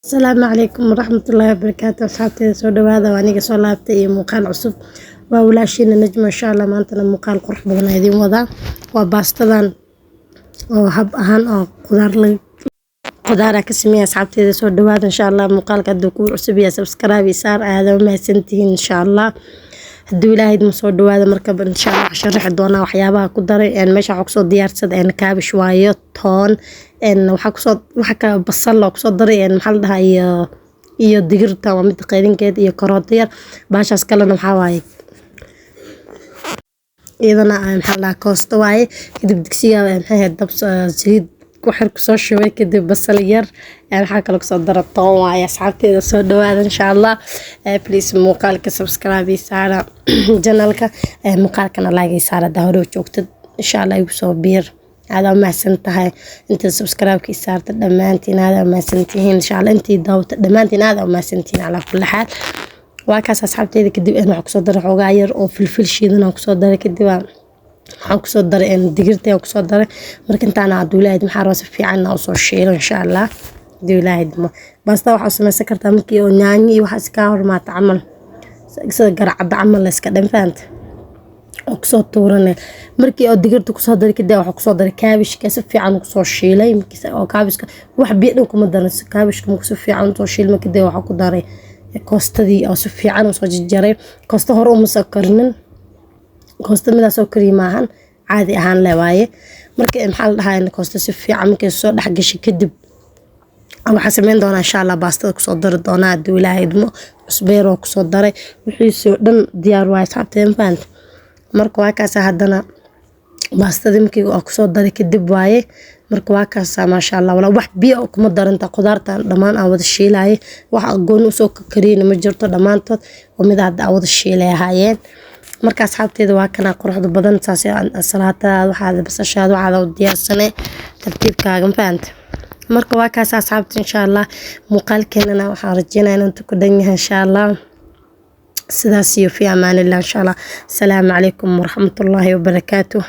السلام عليكم ورحمة الله وبركاته أصحابتي soo dhawaada waa aniga soo laabtay iyo muuqaal cusub waa walaashiina najmo insha Allah maantana muuqaal qurux badan ayaa idin wadaa waa baastadan oo hab ahaan oo qudaar ka sameeyay asxaabteeda soo dhawaada insha Allah muuqaalka haduu ku cusub yahay subscribe saar aad u mahadsantihiin insha Allah haduu ilaahay idin soo dhawaada markaba insha Allah sharaxi doona waxyaabaha ku daray meesha waxa ku soo diyaarsaday kaabish waayo toon waxa ka basal loo soo daray maxaa la dhahay iyo digirta waa mid qeyrinkeed iyo karoota yar baashaas kalena waxa waaye iyadana maxaa la koosto waaye kadib digsiga maxay dab saliid ku xir ku soo shubay kadib basal yar waxa kale ku soo daray toon waaye asxaabteeda soo dhawaada insha Allah please muuqaalka subscribe saara channelka muuqaalkana like saara hore joogtid insha Allah igu soo biir هذا ما سنتها انت سبسكرايب كي صارت دمانتين هذا ما سنتين ان شاء الله انت داوت دمانتين هذا ما سنتين على كل حال واكاس اصحابتي كدب انا ku soo daray xogaa yar oo filfil shiidan ku soo daray kadib waxaan ku soo daray digirta ku soo daray marka intaan aad duulayd maxaa roos fiican oo soo shiilo insha Allah duulayd basta waxa sameeyay kartaa markii oo yaanyo iyo waxa iska hormaata amal sida garacad amal iska dhanfaant kusoo tuuranay markii oo digirta ku soo daray kadib waxa ku soo daray kaabishka si fiican ku soo shiilay markii oo kaabishka wax biyo dhan kuma daran kaabishka ku soo fiican soo shiilay kadib waxa ku daray koostadii oo si fiican soo jarjaray koosta hore uma soo karinin koosta midaas oo kariimahan caadi ahaan leewaaye markii maxaa la dhahaa koosta si fiican markii soo dhax gashay kadib waxa sameyn doona insha Allah baastada ku soo dari doona haduu ilaahay idmo cusbeero ku soo daray wixii soo dhan diyaar waa saabteen faant marka waa kaas hadana baastada markii oo ku soo daray kadib waaye marka waa kaas ma sha Allah wala wax biyo kuma daranta qudaarta dhamaan aan wada shiilay waxa goon u soo kariyay ma jirto dhamaantood oo mid aad wada shiilay haayeen marka asxaabteeda waa kana quruxda badan saasi salaata waxa basashaada waxa u diyaarsanay tartiibkaaga faant marka waa kaas asxaabta insha Allah muuqaalkeena waxa rajaynayaa inuu ku dhan yahay insha Allah sidaas iyo fi amaan Allah insha Allah السلام عليكم ورحمة الله وبركاته.